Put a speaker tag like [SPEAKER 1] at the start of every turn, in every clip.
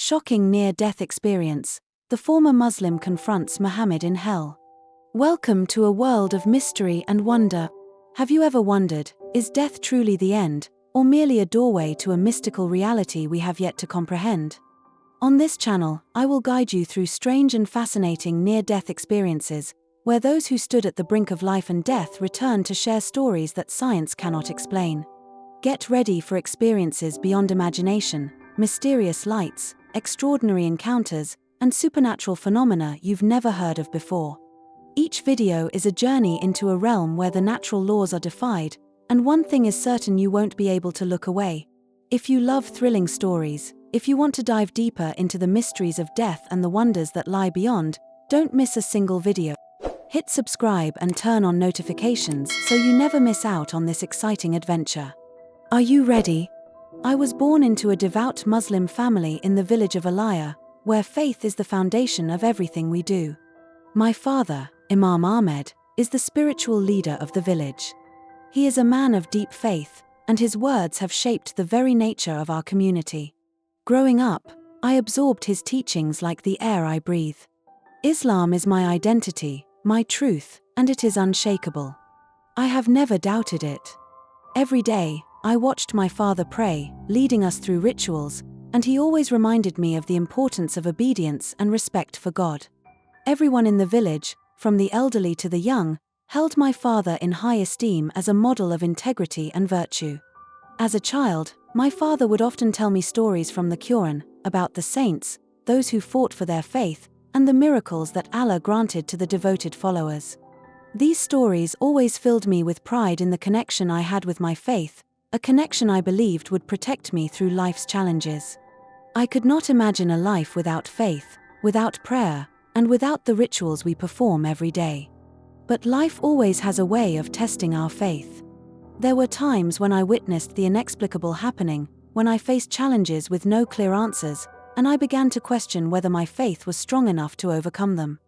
[SPEAKER 1] Shocking near-death experience. The former Muslim confronts Muhammad in hell. Welcome to a world of mystery and wonder. Have you ever wondered, is death truly the end, or merely a doorway to a mystical reality we have yet to comprehend? On this channel, I will guide you through strange and fascinating near-death experiences, where those who stood at the brink of life and death return to share stories that science cannot explain. Get ready for experiences beyond imagination, mysterious lights, extraordinary encounters, and supernatural phenomena you've never heard of before. Each video is a journey into a realm where the natural laws are defied, and one thing is certain: you won't be able to look away. If you love thrilling stories, if you want to dive deeper into the mysteries of death and the wonders that lie beyond, don't miss a single video. Hit subscribe and turn on notifications so you never miss out on this exciting adventure. Are you ready? I was born into a devout Muslim family in the village of Alaya, where faith is the foundation of everything we do. My father, Imam Ahmed, is the spiritual leader of the village. He is a man of deep faith, and his words have shaped the very nature of our community. Growing up, I absorbed his teachings like the air I breathe. Islam is my identity, my truth, and it is unshakable. I have never doubted it. Every day, I watched my father pray, leading us through rituals, and he always reminded me of the importance of obedience and respect for God. Everyone in the village, from the elderly to the young, held my father in high esteem as a model of integrity and virtue. As a child, my father would often tell me stories from the Quran about the saints, those who fought for their faith, and the miracles that Allah granted to the devoted followers. These stories always filled me with pride in the connection I had with my faith, a connection I believed would protect me through life's challenges. I could not imagine a life without faith, without prayer, and without the rituals we perform every day. But life always has a way of testing our faith. There were times when I witnessed the inexplicable happening, when I faced challenges with no clear answers, and I began to question whether my faith was strong enough to overcome them.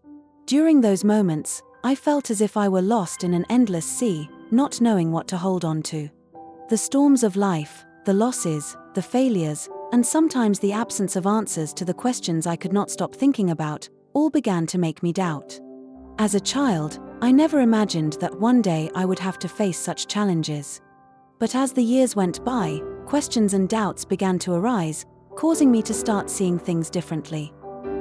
[SPEAKER 1] During those moments, I felt as if I were lost in an endless sea, not knowing what to hold on to. The storms of life, the losses, the failures, and sometimes the absence of answers to the questions I could not stop thinking about, all began to make me doubt. As a child, I never imagined that one day I would have to face such challenges. But as the years went by, questions and doubts began to arise, causing me to start seeing things differently.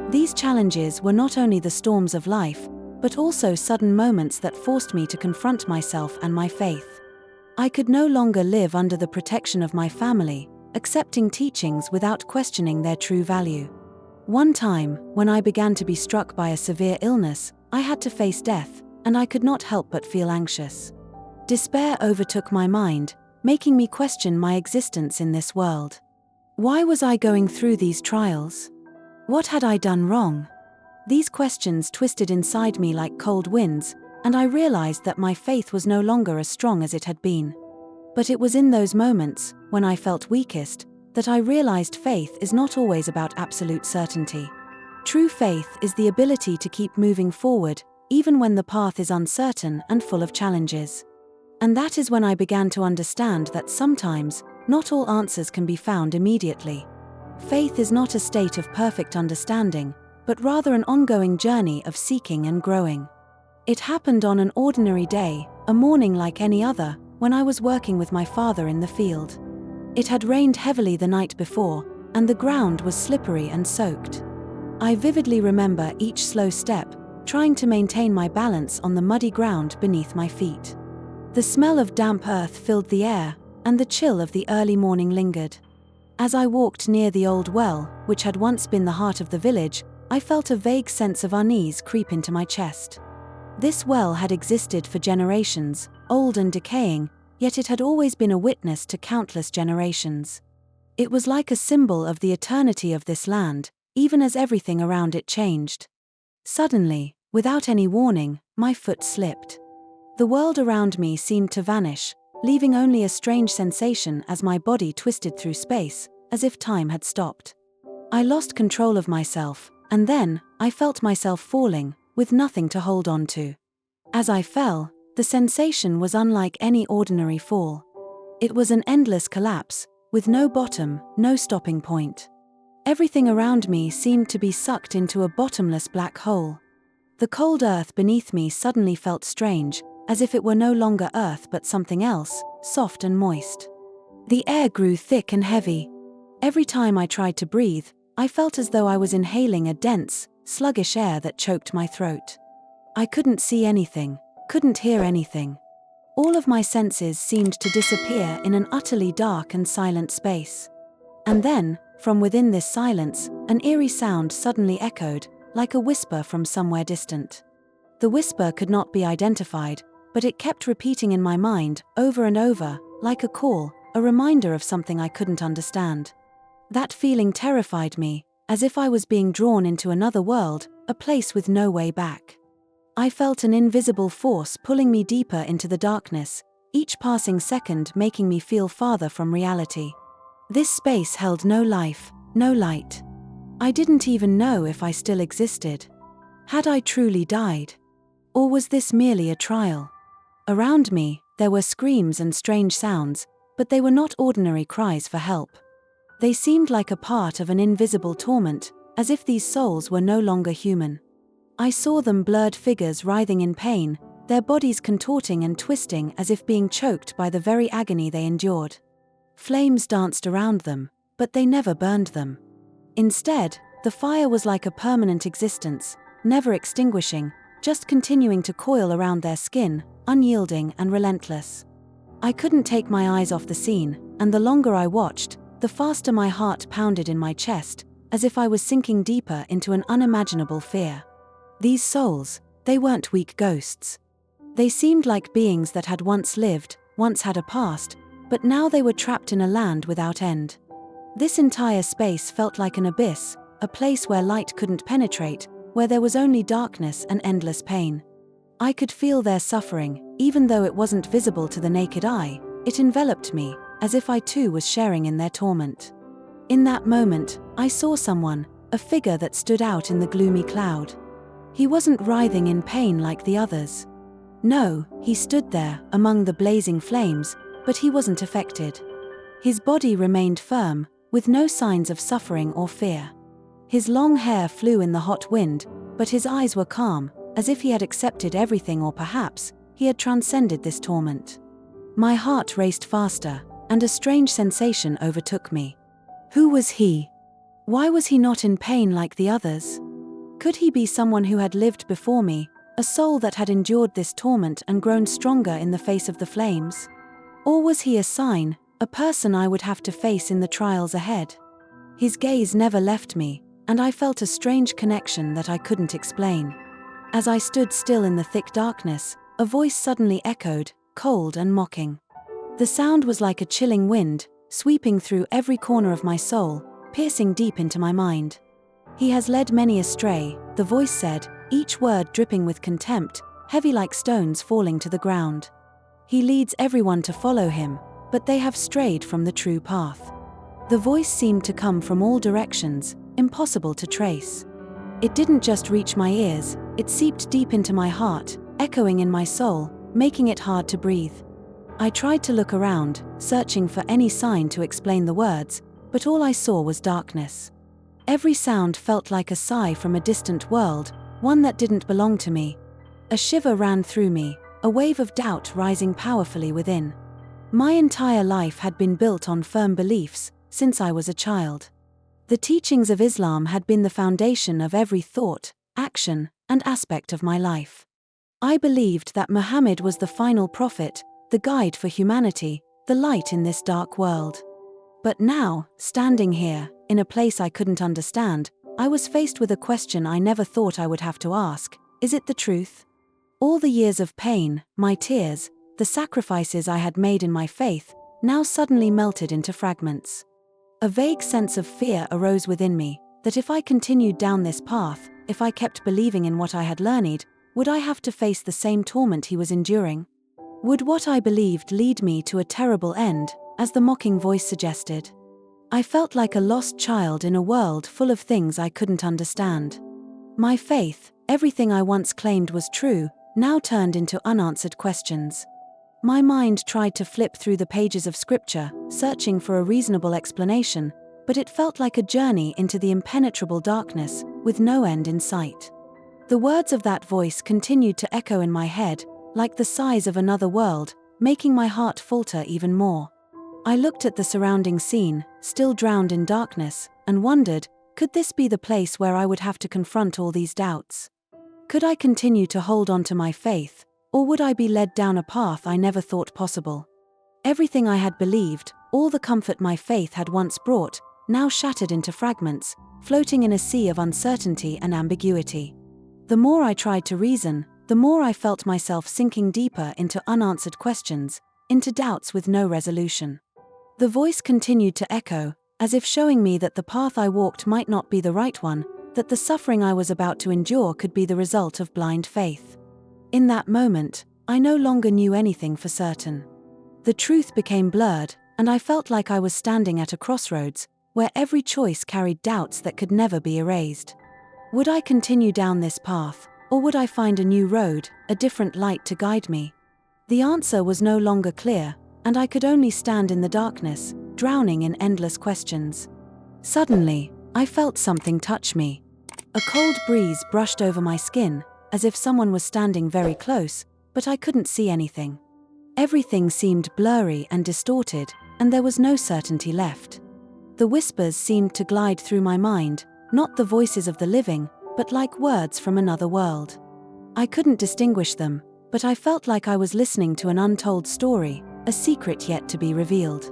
[SPEAKER 1] These challenges were not only the storms of life, but also sudden moments that forced me to confront myself and my faith. I could no longer live under the protection of my family, accepting teachings without questioning their true value. One time, when I began to be struck by a severe illness, I had to face death, and I could not help but feel anxious. Despair overtook my mind, making me question my existence in this world. Why was I going through these trials? What had I done wrong? These questions twisted inside me like cold winds, and I realized that my faith was no longer as strong as it had been. But it was in those moments, when I felt weakest, that I realized faith is not always about absolute certainty. True faith is the ability to keep moving forward, even when the path is uncertain and full of challenges. And that is when I began to understand that sometimes, not all answers can be found immediately. Faith is not a state of perfect understanding, but rather an ongoing journey of seeking and growing. It happened on an ordinary day, a morning like any other, when I was working with my father in the field. It had rained heavily the night before, and the ground was slippery and soaked. I vividly remember each slow step, trying to maintain my balance on the muddy ground beneath my feet. The smell of damp earth filled the air, and the chill of the early morning lingered. As I walked near the old well, which had once been the heart of the village, I felt a vague sense of unease creep into my chest. This well had existed for generations, old and decaying, yet it had always been a witness to countless generations. It was like a symbol of the eternity of this land, even as everything around it changed. Suddenly, without any warning, my foot slipped. The world around me seemed to vanish, leaving only a strange sensation as my body twisted through space, as if time had stopped. I lost control of myself, and then, I felt myself falling, with nothing to hold on to. As I fell, the sensation was unlike any ordinary fall. It was an endless collapse, with no bottom, no stopping point. Everything around me seemed to be sucked into a bottomless black hole. The cold earth beneath me suddenly felt strange, as if it were no longer earth but something else, soft and moist. The air grew thick and heavy. Every time I tried to breathe, I felt as though I was inhaling a dense, sluggish air that choked my throat. I couldn't see anything, couldn't hear anything. All of my senses seemed to disappear in an utterly dark and silent space. And then, from within this silence, an eerie sound suddenly echoed, like a whisper from somewhere distant. The whisper could not be identified, but it kept repeating in my mind, over and over, like a call, a reminder of something I couldn't understand. That feeling terrified me, as if I was being drawn into another world, a place with no way back. I felt an invisible force pulling me deeper into the darkness, each passing second making me feel farther from reality. This space held no life, no light. I didn't even know if I still existed. Had I truly died? Or was this merely a trial? Around me, there were screams and strange sounds, but they were not ordinary cries for help. They seemed like a part of an invisible torment, as if these souls were no longer human. I saw them blurred figures writhing in pain, their bodies contorting and twisting as if being choked by the very agony they endured. Flames danced around them, but they never burned them. Instead, the fire was like a permanent existence, never extinguishing, just continuing to coil around their skin, unyielding and relentless. I couldn't take my eyes off the scene, and the longer I watched, the faster my heart pounded in my chest, as if I was sinking deeper into an unimaginable fear. These souls, they weren't weak ghosts. They seemed like beings that had once lived, once had a past, but now they were trapped in a land without end. This entire space felt like an abyss, a place where light couldn't penetrate, where there was only darkness and endless pain. I could feel their suffering, even though it wasn't visible to the naked eye. It enveloped me, as if I too was sharing in their torment. In that moment, I saw someone, a figure that stood out in the gloomy cloud. He wasn't writhing in pain like the others. No, he stood there, among the blazing flames, but he wasn't affected. His body remained firm, with no signs of suffering or fear. His long hair flew in the hot wind, but his eyes were calm, as if he had accepted everything, or perhaps he had transcended this torment. My heart raced faster, and a strange sensation overtook me. Who was he? Why was he not in pain like the others? Could he be someone who had lived before me, a soul that had endured this torment and grown stronger in the face of the flames? Or was he a sign, a person I would have to face in the trials ahead? His gaze never left me, and I felt a strange connection that I couldn't explain. As I stood still in the thick darkness, a voice suddenly echoed, cold and mocking. The sound was like a chilling wind, sweeping through every corner of my soul, piercing deep into my mind. He has led many astray, the voice said, each word dripping with contempt, heavy like stones falling to the ground. He leads everyone to follow him, but they have strayed from the true path. The voice seemed to come from all directions, impossible to trace. It didn't just reach my ears, it seeped deep into my heart, echoing in my soul, making it hard to breathe. I tried to look around, searching for any sign to explain the words, but all I saw was darkness. Every sound felt like a sigh from a distant world, one that didn't belong to me. A shiver ran through me, a wave of doubt rising powerfully within. My entire life had been built on firm beliefs, since I was a child. The teachings of Islam had been the foundation of every thought, action, and aspect of my life. I believed that Muhammad was the final prophet, the guide for humanity, the light in this dark world. But now, standing here, in a place I couldn't understand, I was faced with a question I never thought I would have to ask: is it the truth? All the years of pain, my tears, the sacrifices I had made in my faith, now suddenly melted into fragments. A vague sense of fear arose within me, that if I continued down this path, if I kept believing in what I had learned, would I have to face the same torment he was enduring? Would what I believed lead me to a terrible end, as the mocking voice suggested? I felt like a lost child in a world full of things I couldn't understand. My faith, everything I once claimed was true, now turned into unanswered questions. My mind tried to flip through the pages of scripture, searching for a reasonable explanation, but it felt like a journey into the impenetrable darkness, with no end in sight. The words of that voice continued to echo in my head, like the sighs of another world, making my heart falter even more. I looked at the surrounding scene, still drowned in darkness, and wondered, could this be the place where I would have to confront all these doubts? Could I continue to hold on to my faith, or would I be led down a path I never thought possible? Everything I had believed, all the comfort my faith had once brought, now shattered into fragments, floating in a sea of uncertainty and ambiguity. The more I tried to reason, the more I felt myself sinking deeper into unanswered questions, into doubts with no resolution. The voice continued to echo, as if showing me that the path I walked might not be the right one, that the suffering I was about to endure could be the result of blind faith. In that moment, I no longer knew anything for certain. The truth became blurred, and I felt like I was standing at a crossroads, where every choice carried doubts that could never be erased. Would I continue down this path, or would I find a new road, a different light to guide me? The answer was no longer clear, and I could only stand in the darkness, drowning in endless questions. Suddenly, I felt something touch me. A cold breeze brushed over my skin, as if someone was standing very close, but I couldn't see anything. Everything seemed blurry and distorted, and there was no certainty left. The whispers seemed to glide through my mind, not the voices of the living, but like words from another world. I couldn't distinguish them, but I felt like I was listening to an untold story, a secret yet to be revealed.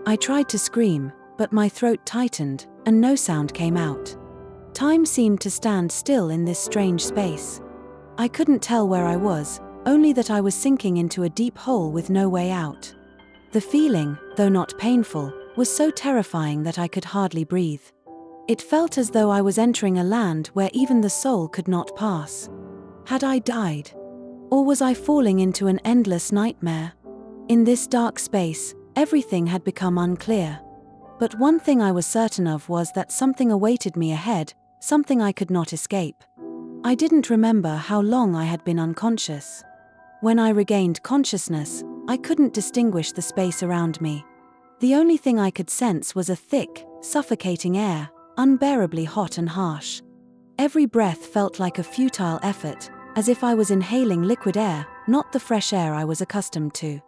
[SPEAKER 1] I tried to scream, but my throat tightened, and no sound came out. Time seemed to stand still in this strange space. I couldn't tell where I was, only that I was sinking into a deep hole with no way out. The feeling, though not painful, was so terrifying that I could hardly breathe. It felt as though I was entering a land where even the soul could not pass. Had I died? Or was I falling into an endless nightmare? In this dark space, everything had become unclear. But one thing I was certain of was that something awaited me ahead, something I could not escape. I didn't remember how long I had been unconscious. When I regained consciousness, I couldn't distinguish the space around me. The only thing I could sense was a thick, suffocating air, unbearably hot and harsh. Every breath felt like a futile effort, as if I was inhaling liquid air, not the fresh air I was accustomed to.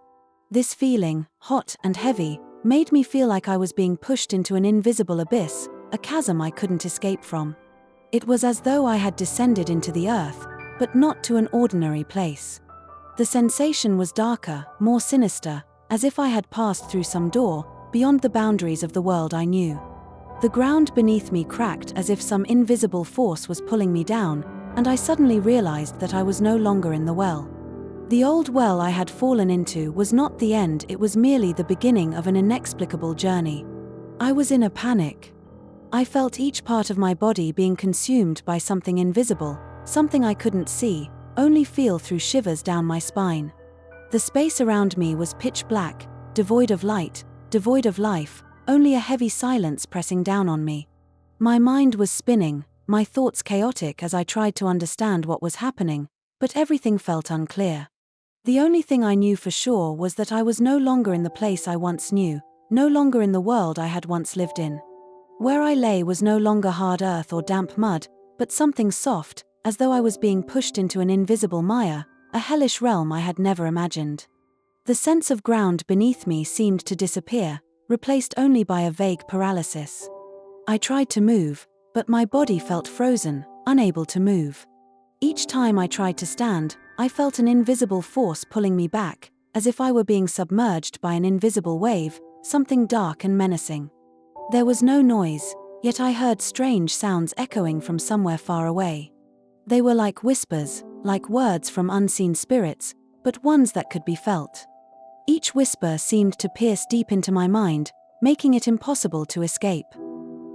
[SPEAKER 1] This feeling, hot and heavy, made me feel like I was being pushed into an invisible abyss, a chasm I couldn't escape from. It was as though I had descended into the earth, but not to an ordinary place. The sensation was darker, more sinister, as if I had passed through some door, beyond the boundaries of the world I knew. The ground beneath me cracked as if some invisible force was pulling me down, and I suddenly realized that I was no longer in the well. The old well I had fallen into was not the end, it was merely the beginning of an inexplicable journey. I was in a panic. I felt each part of my body being consumed by something invisible, something I couldn't see, only feel through shivers down my spine. The space around me was pitch black, devoid of light, devoid of life, only a heavy silence pressing down on me. My mind was spinning, my thoughts chaotic as I tried to understand what was happening, but everything felt unclear. The only thing I knew for sure was that I was no longer in the place I once knew, no longer in the world I had once lived in. Where I lay was no longer hard earth or damp mud, but something soft, as though I was being pushed into an invisible mire, a hellish realm I had never imagined. The sense of ground beneath me seemed to disappear, replaced only by a vague paralysis. I tried to move, but my body felt frozen, unable to move. Each time I tried to stand, I felt an invisible force pulling me back, as if I were being submerged by an invisible wave, something dark and menacing. There was no noise, yet I heard strange sounds echoing from somewhere far away. They were like whispers, like words from unseen spirits, but ones that could be felt. Each whisper seemed to pierce deep into my mind, making it impossible to escape.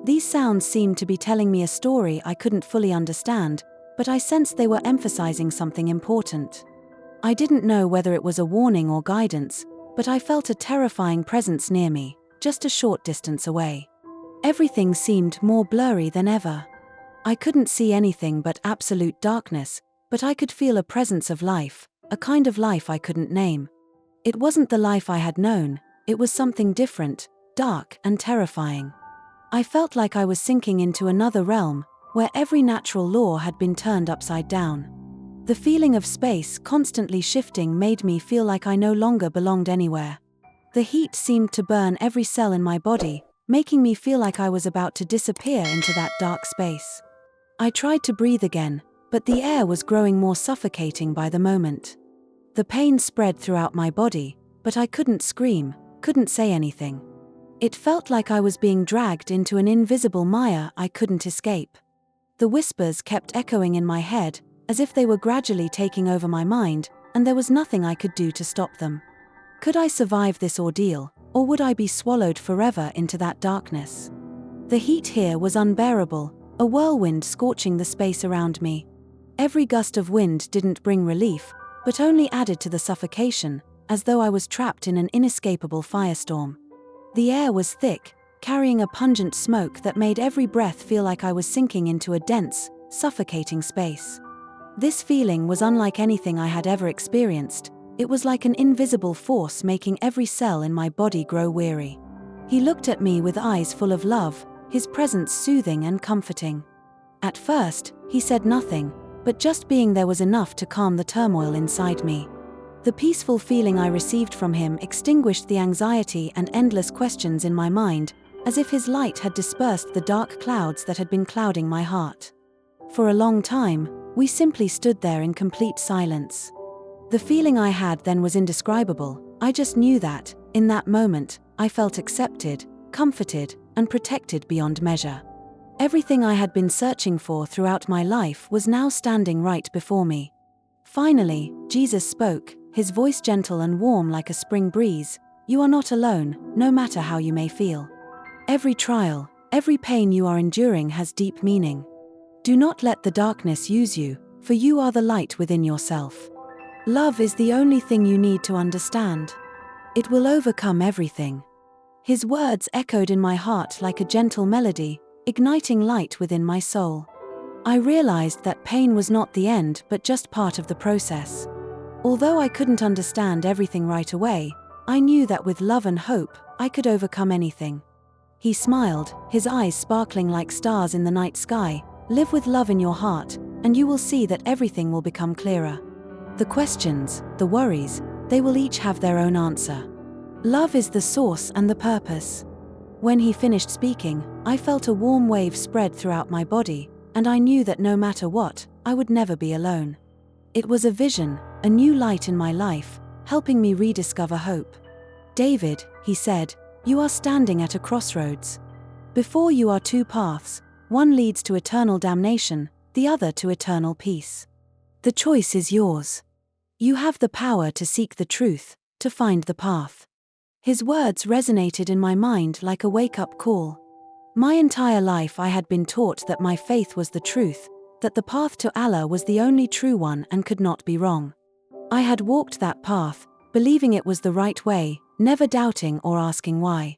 [SPEAKER 1] These sounds seemed to be telling me a story I couldn't fully understand, but I sensed they were emphasizing something important. I didn't know whether it was a warning or guidance, but I felt a terrifying presence near me, just a short distance away. Everything seemed more blurry than ever. I couldn't see anything but absolute darkness, but I could feel a presence of life, a kind of life I couldn't name. It wasn't the life I had known, it was something different, dark and terrifying. I felt like I was sinking into another realm, where every natural law had been turned upside down. The feeling of space constantly shifting made me feel like I no longer belonged anywhere. The heat seemed to burn every cell in my body, making me feel like I was about to disappear into that dark space. I tried to breathe again, but the air was growing more suffocating by the moment. The pain spread throughout my body, but I couldn't scream, couldn't say anything. It felt like I was being dragged into an invisible mire I couldn't escape. The whispers kept echoing in my head, as if they were gradually taking over my mind, and there was nothing I could do to stop them. Could I survive this ordeal, or would I be swallowed forever into that darkness? The heat here was unbearable, a whirlwind scorching the space around me. Every gust of wind didn't bring relief, but only added to the suffocation, as though I was trapped in an inescapable firestorm. The air was thick, carrying a pungent smoke that made every breath feel like I was sinking into a dense, suffocating space. This feeling was unlike anything I had ever experienced. It was like an invisible force making every cell in my body grow weary. He looked at me with eyes full of love, his presence soothing and comforting. At first, he said nothing, but just being there was enough to calm the turmoil inside me. The peaceful feeling I received from him extinguished the anxiety and endless questions in my mind, as if his light had dispersed the dark clouds that had been clouding my heart. For a long time, we simply stood there in complete silence. The feeling I had then was indescribable. I just knew that, in that moment, I felt accepted, comforted, and protected beyond measure. Everything I had been searching for throughout my life was now standing right before me. Finally, Jesus spoke, his voice gentle and warm like a spring breeze. You are not alone, no matter how you may feel. Every trial, every pain you are enduring has deep meaning. Do not let the darkness use you, for you are the light within yourself. Love is the only thing you need to understand. It will overcome everything. His words echoed in my heart like a gentle melody, igniting light within my soul. I realized that pain was not the end but just part of the process. Although I couldn't understand everything right away, I knew that with love and hope, I could overcome anything. He smiled, his eyes sparkling like stars in the night sky. Live with love in your heart, and you will see that everything will become clearer. The questions, the worries, they will each have their own answer. Love is the source and the purpose. When he finished speaking, I felt a warm wave spread throughout my body, and I knew that no matter what, I would never be alone. It was a vision, a new light in my life, helping me rediscover hope. David, he said, you are standing at a crossroads. Before you are two paths, one leads to eternal damnation, the other to eternal peace. The choice is yours. You have the power to seek the truth, to find the path. His words resonated in my mind like a wake-up call. My entire life I had been taught that my faith was the truth, that the path to Allah was the only true one and could not be wrong. I had walked that path, believing it was the right way, never doubting or asking why.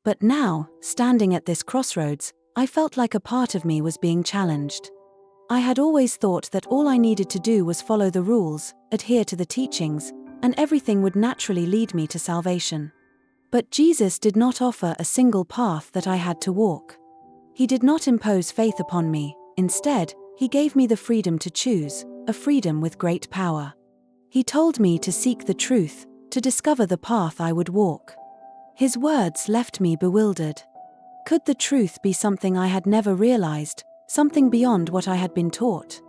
[SPEAKER 1] But now, standing at this crossroads, I felt like a part of me was being challenged. I had always thought that all I needed to do was follow the rules, adhere to the teachings, and everything would naturally lead me to salvation. But Jesus did not offer a single path that I had to walk. He did not impose faith upon me. Instead, he gave me the freedom to choose, a freedom with great power. He told me to seek the truth, to discover the path I would walk. His words left me bewildered. Could the truth be something I had never realized, something beyond what I had been taught?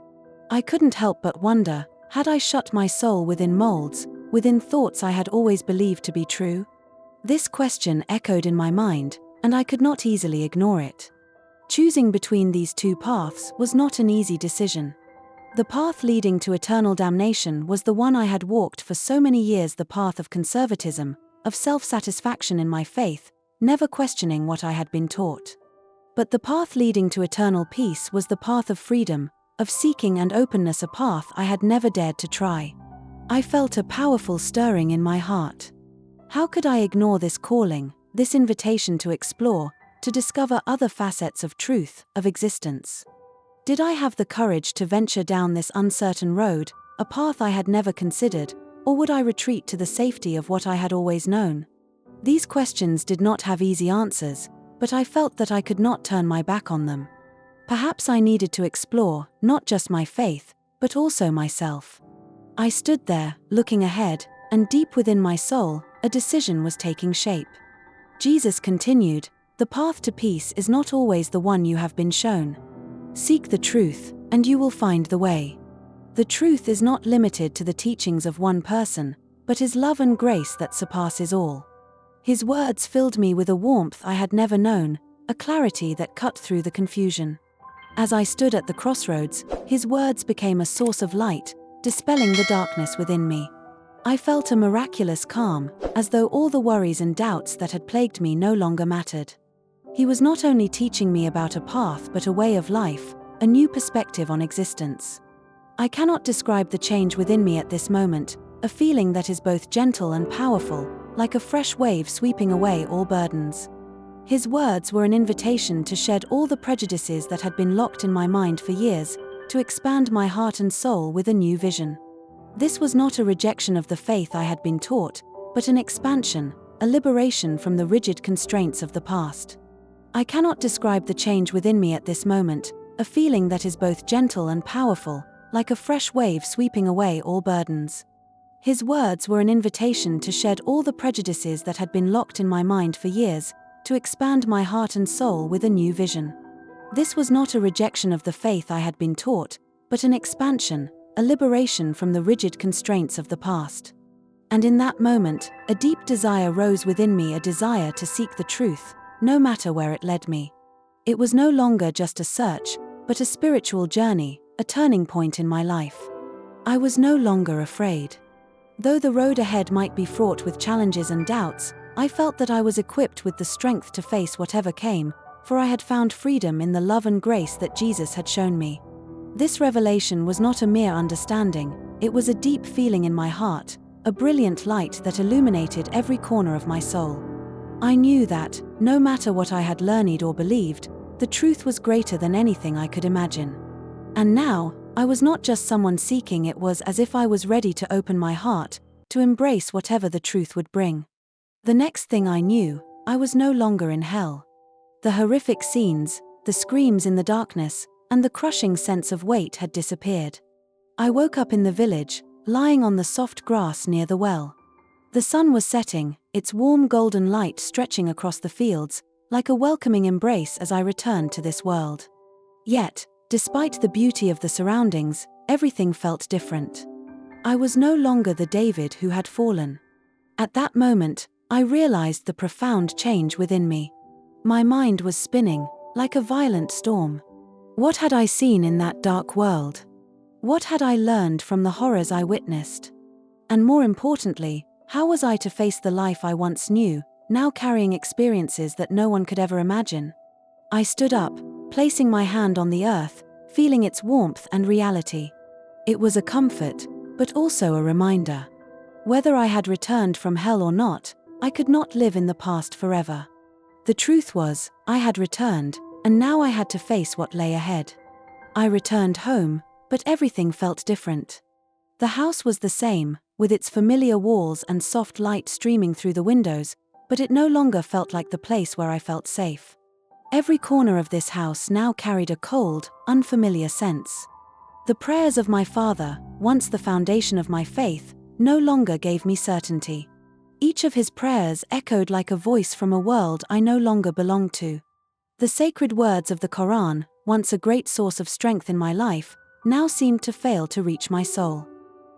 [SPEAKER 1] I couldn't help but wonder, had I shut my soul within molds, within thoughts I had always believed to be true? This question echoed in my mind, and I could not easily ignore it. Choosing between these two paths was not an easy decision. The path leading to eternal damnation was the one I had walked for so many years, the path of conservatism, of self-satisfaction in my faith, never questioning what I had been taught. But the path leading to eternal peace was the path of freedom, of seeking and openness, a path I had never dared to try. I felt a powerful stirring in my heart. How could I ignore this calling, this invitation to explore, to discover other facets of truth, of existence? Did I have the courage to venture down this uncertain road, a path I had never considered, or would I retreat to the safety of what I had always known? These questions did not have easy answers, but I felt that I could not turn my back on them. Perhaps I needed to explore not just my faith, but also myself. I stood there, looking ahead, and deep within my soul, a decision was taking shape. Jesus continued, "The path to peace is not always the one you have been shown. Seek the truth, and you will find the way. The truth is not limited to the teachings of one person, but is love and grace that surpasses all." His words filled me with a warmth I had never known, a clarity that cut through the confusion. As I stood at the crossroads, his words became a source of light, dispelling the darkness within me. I felt a miraculous calm, as though all the worries and doubts that had plagued me no longer mattered. He was not only teaching me about a path but a way of life, a new perspective on existence. I cannot describe the change within me at this moment, a feeling that is both gentle and powerful, like a fresh wave sweeping away all burdens. His words were an invitation to shed all the prejudices that had been locked in my mind for years, to expand my heart and soul with a new vision. This was not a rejection of the faith I had been taught, but an expansion, a liberation from the rigid constraints of the past. I cannot describe the change within me at this moment, a feeling that is both gentle and powerful, like a fresh wave sweeping away all burdens. His words were an invitation to shed all the prejudices that had been locked in my mind for years, to expand my heart and soul with a new vision. This was not a rejection of the faith I had been taught, but an expansion, a liberation from the rigid constraints of the past. And in that moment, a deep desire rose within me, a desire to seek the truth, no matter where it led me. It was no longer just a search, but a spiritual journey, a turning point in my life. I was no longer afraid. Though the road ahead might be fraught with challenges and doubts, I felt that I was equipped with the strength to face whatever came, for I had found freedom in the love and grace that Jesus had shown me. This revelation was not a mere understanding, it was a deep feeling in my heart, a brilliant light that illuminated every corner of my soul. I knew that, no matter what I had learned or believed, the truth was greater than anything I could imagine. And now, I was not just someone seeking, it was as if I was ready to open my heart, to embrace whatever the truth would bring. The next thing I knew, I was no longer in hell. The horrific scenes, the screams in the darkness, and the crushing sense of weight had disappeared. I woke up in the village, lying on the soft grass near the well. The sun was setting, its warm golden light stretching across the fields, like a welcoming embrace as I returned to this world. Yet, despite the beauty of the surroundings, everything felt different. I was no longer the David who had fallen. At that moment, I realized the profound change within me. My mind was spinning, like a violent storm. What had I seen in that dark world? What had I learned from the horrors I witnessed? And more importantly, how was I to face the life I once knew, now carrying experiences that no one could ever imagine? I stood up, placing my hand on the earth, feeling its warmth and reality. It was a comfort, but also a reminder. Whether I had returned from hell or not, I could not live in the past forever. The truth was, I had returned, and now I had to face what lay ahead. I returned home, but everything felt different. The house was the same, with its familiar walls and soft light streaming through the windows, but it no longer felt like the place where I felt safe. Every corner of this house now carried a cold, unfamiliar sense. The prayers of my father, once the foundation of my faith, no longer gave me certainty. Each of his prayers echoed like a voice from a world I no longer belonged to. The sacred words of the Quran, once a great source of strength in my life, now seemed to fail to reach my soul.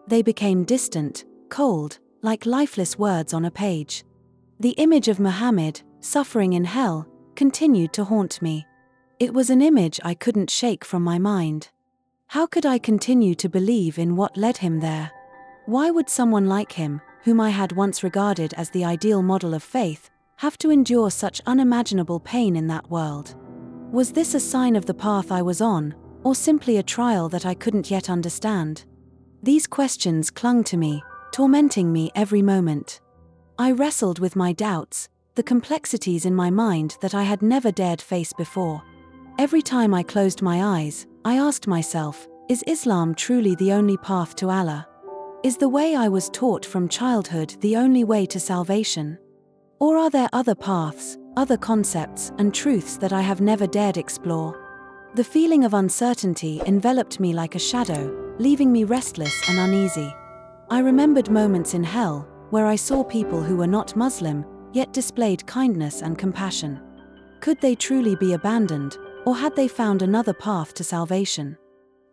[SPEAKER 1] They became distant, cold, like lifeless words on a page. The image of Muhammad, suffering in hell, continued to haunt me. It was an image I couldn't shake from my mind. How could I continue to believe in what led him there? Why would someone like him, whom I had once regarded as the ideal model of faith, have to endure such unimaginable pain in that world? Was this a sign of the path I was on, or simply a trial that I couldn't yet understand? These questions clung to me, tormenting me every moment. I wrestled with my doubts, the complexities in my mind that I had never dared face before. Every time I closed my eyes, I asked myself, is Islam truly the only path to Allah? Is the way I was taught from childhood the only way to salvation? Or are there other paths, other concepts, and truths that I have never dared explore. The feeling of uncertainty enveloped me like a shadow, leaving me restless and uneasy. I remembered moments in hell, where I saw people who were not Muslim, yet displayed kindness and compassion. Could they truly be abandoned, or had they found another path to salvation?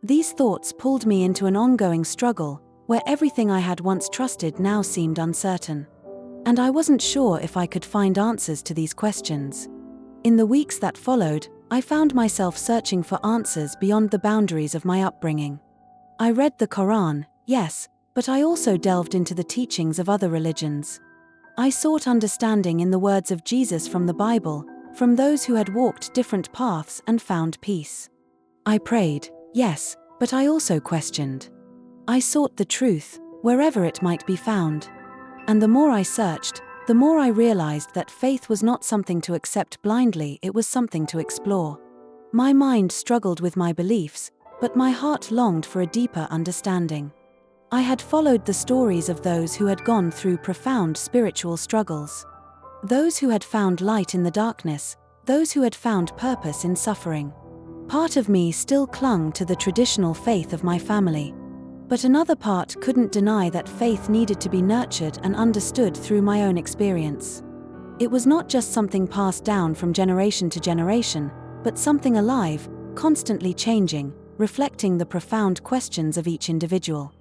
[SPEAKER 1] These thoughts pulled me into an ongoing struggle, where everything I had once trusted now seemed uncertain. And I wasn't sure if I could find answers to these questions. In the weeks that followed, I found myself searching for answers beyond the boundaries of my upbringing. I read the Quran, yes, but I also delved into the teachings of other religions. I sought understanding in the words of Jesus from the Bible, from those who had walked different paths and found peace. I prayed, yes, but I also questioned. I sought the truth, wherever it might be found. And the more I searched, the more I realized that faith was not something to accept blindly, it was something to explore. My mind struggled with my beliefs, but my heart longed for a deeper understanding. I had followed the stories of those who had gone through profound spiritual struggles. Those who had found light in the darkness, those who had found purpose in suffering. Part of me still clung to the traditional faith of my family. But another part couldn't deny that faith needed to be nurtured and understood through my own experience. It was not just something passed down from generation to generation, but something alive, constantly changing, reflecting the profound questions of each individual.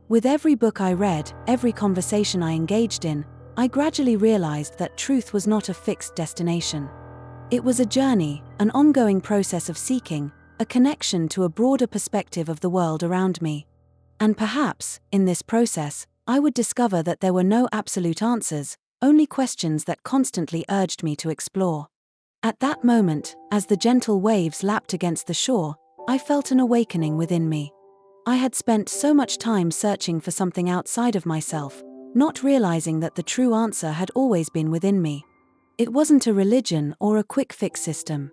[SPEAKER 1] With every book I read, every conversation I engaged in, I gradually realized that truth was not a fixed destination. It was a journey, an ongoing process of seeking, a connection to a broader perspective of the world around me. And perhaps, in this process, I would discover that there were no absolute answers, only questions that constantly urged me to explore. At that moment, as the gentle waves lapped against the shore, I felt an awakening within me. I had spent so much time searching for something outside of myself, not realizing that the true answer had always been within me. It wasn't a religion or a quick-fix system.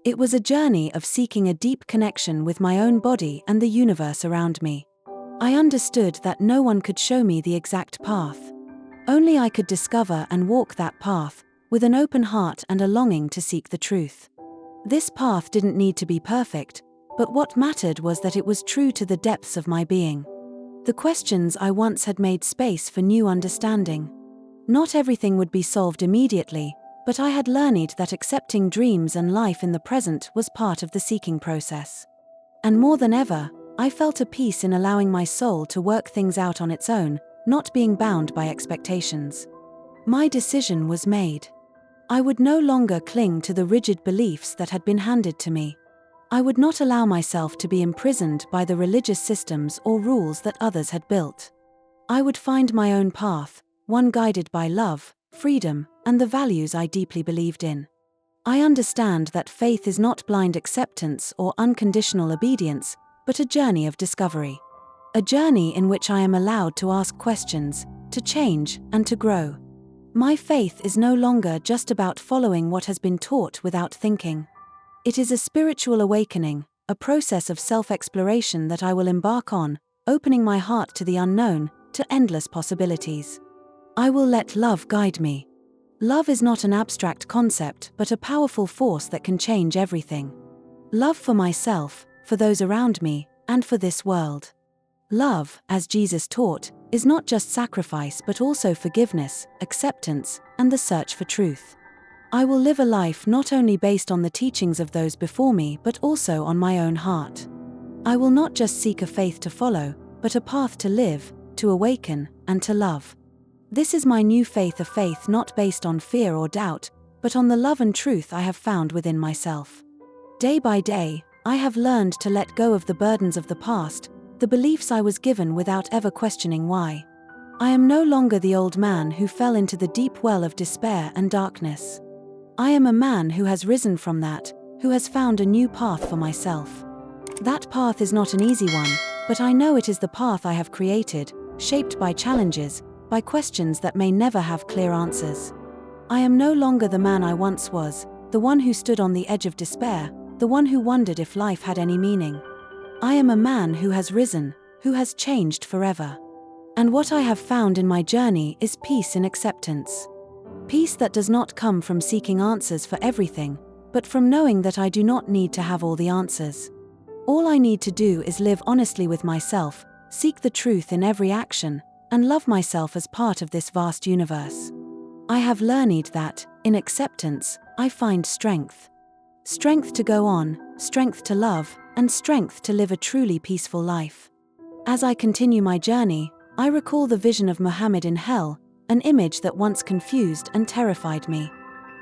[SPEAKER 1] It was a journey of seeking a deep connection with my own body and the universe around me. I understood that no one could show me the exact path. Only I could discover and walk that path, with an open heart and a longing to seek the truth. This path didn't need to be perfect, but what mattered was that it was true to the depths of my being. The questions I once had made space for new understanding. Not everything would be solved immediately, but I had learned that accepting dreams and life in the present was part of the seeking process. And more than ever, I felt a peace in allowing my soul to work things out on its own, not being bound by expectations. My decision was made. I would no longer cling to the rigid beliefs that had been handed to me. I would not allow myself to be imprisoned by the religious systems or rules that others had built. I would find my own path, one guided by love, freedom, and the values I deeply believed in. I understand that faith is not blind acceptance or unconditional obedience, but a journey of discovery. A journey in which I am allowed to ask questions, to change, and to grow. My faith is no longer just about following what has been taught without thinking. It is a spiritual awakening, a process of self-exploration that I will embark on, opening my heart to the unknown, to endless possibilities. I will let love guide me. Love is not an abstract concept, but a powerful force that can change everything. Love for myself, for those around me, and for this world. Love, as Jesus taught, is not just sacrifice but also forgiveness, acceptance, and the search for truth. I will live a life not only based on the teachings of those before me but also on my own heart. I will not just seek a faith to follow, but a path to live, to awaken, and to love. This is my new faith, a faith not based on fear or doubt, but on the love and truth I have found within myself. Day by day, I have learned to let go of the burdens of the past, the beliefs I was given without ever questioning why. I am no longer the old man who fell into the deep well of despair and darkness. I am a man who has risen from that, who has found a new path for myself. That path is not an easy one, but I know it is the path I have created, shaped by challenges, by questions that may never have clear answers. I am no longer the man I once was, the one who stood on the edge of despair, the one who wondered if life had any meaning. I am a man who has risen, who has changed forever. And what I have found in my journey is peace in acceptance. Peace that does not come from seeking answers for everything, but from knowing that I do not need to have all the answers. All I need to do is live honestly with myself, seek the truth in every action, and love myself as part of this vast universe. I have learned that, in acceptance, I find strength. Strength to go on, strength to love, and strength to live a truly peaceful life. As I continue my journey, I recall the vision of Muhammad in hell, an image that once confused and terrified me.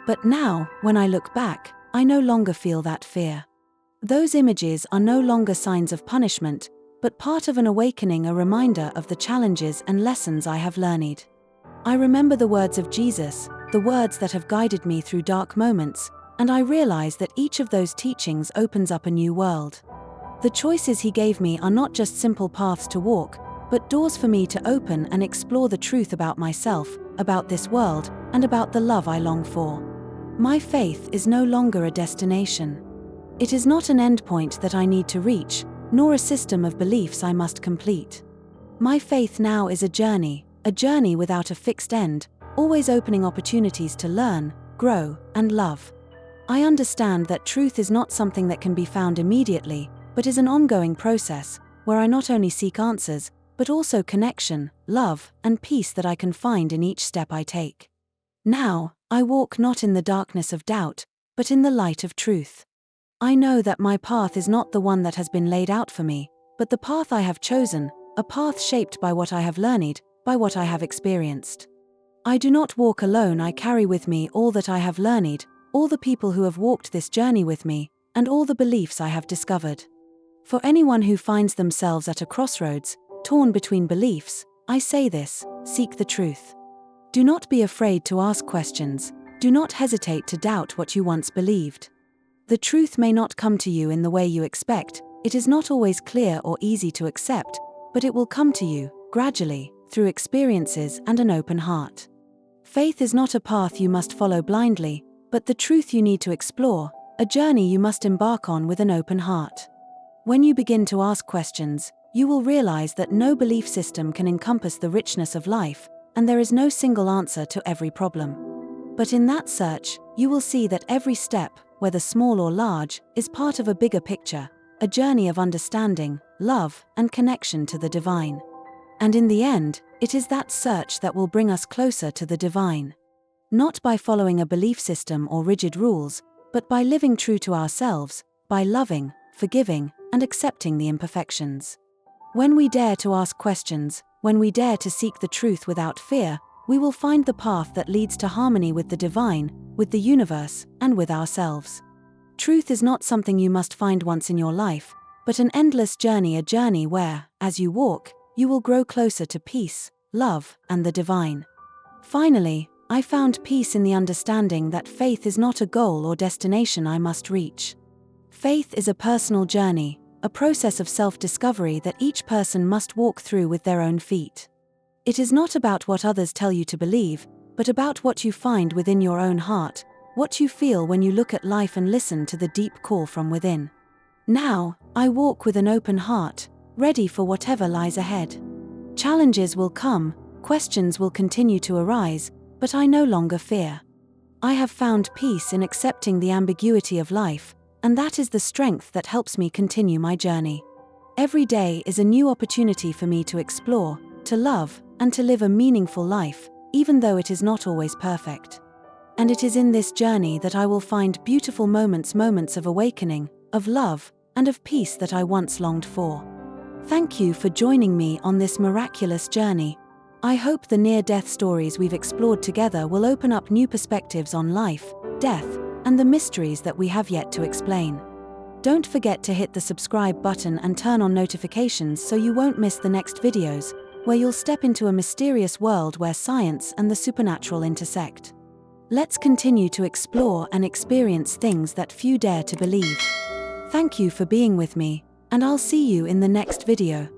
[SPEAKER 1] But now, when I look back, I no longer feel that fear. Those images are no longer signs of punishment, but part of an awakening, a reminder of the challenges and lessons I have learned. I remember the words of Jesus, the words that have guided me through dark moments, and I realize that each of those teachings opens up a new world. The choices he gave me are not just simple paths to walk, but doors for me to open and explore the truth about myself, about this world, and about the love I long for. My faith is no longer a destination. It is not an endpoint that I need to reach, nor a system of beliefs I must complete. My faith now is a journey without a fixed end, always opening opportunities to learn, grow, and love. I understand that truth is not something that can be found immediately, but is an ongoing process, where I not only seek answers, but also connection, love, and peace that I can find in each step I take. Now, I walk not in the darkness of doubt, but in the light of truth. I know that my path is not the one that has been laid out for me, but the path I have chosen, a path shaped by what I have learned, by what I have experienced. I do not walk alone, I carry with me all that I have learned, all the people who have walked this journey with me, and all the beliefs I have discovered. For anyone who finds themselves at a crossroads, torn between beliefs, I say this: seek the truth. Do not be afraid to ask questions, do not hesitate to doubt what you once believed. The truth may not come to you in the way you expect, it is not always clear or easy to accept, but it will come to you, gradually, through experiences and an open heart. Faith is not a path you must follow blindly, but the truth you need to explore, a journey you must embark on with an open heart. When you begin to ask questions, you will realize that no belief system can encompass the richness of life, and there is no single answer to every problem. But in that search, you will see that every step, whether small or large, is part of a bigger picture, a journey of understanding, love, and connection to the divine. And in the end, it is that search that will bring us closer to the divine. Not by following a belief system or rigid rules, but by living true to ourselves, by loving, forgiving, and accepting the imperfections. When we dare to ask questions, when we dare to seek the truth without fear, we will find the path that leads to harmony with the divine, with the universe, and with ourselves. Truth is not something you must find once in your life, but an endless journey, a journey where, as you walk, you will grow closer to peace, love, and the divine. Finally, I found peace in the understanding that faith is not a goal or destination I must reach. Faith is a personal journey, a process of self-discovery that each person must walk through with their own feet. It is not about what others tell you to believe, but about what you find within your own heart, what you feel when you look at life and listen to the deep call from within. Now, I walk with an open heart, ready for whatever lies ahead. Challenges will come, questions will continue to arise, but I no longer fear. I have found peace in accepting the ambiguity of life, and that is the strength that helps me continue my journey. Every day is a new opportunity for me to explore, to love, and to live a meaningful life, even though it is not always perfect. And it is in this journey that I will find beautiful moments of awakening, of love, and of peace that I once longed for. Thank you for joining me on this miraculous journey. I hope the near-death stories we've explored together will open up new perspectives on life, death, and the mysteries that we have yet to explain. Don't forget to hit the subscribe button and turn on notifications so you won't miss the next videos, where you'll step into a mysterious world where science and the supernatural intersect. Let's continue to explore and experience things that few dare to believe. Thank you for being with me, and I'll see you in the next video.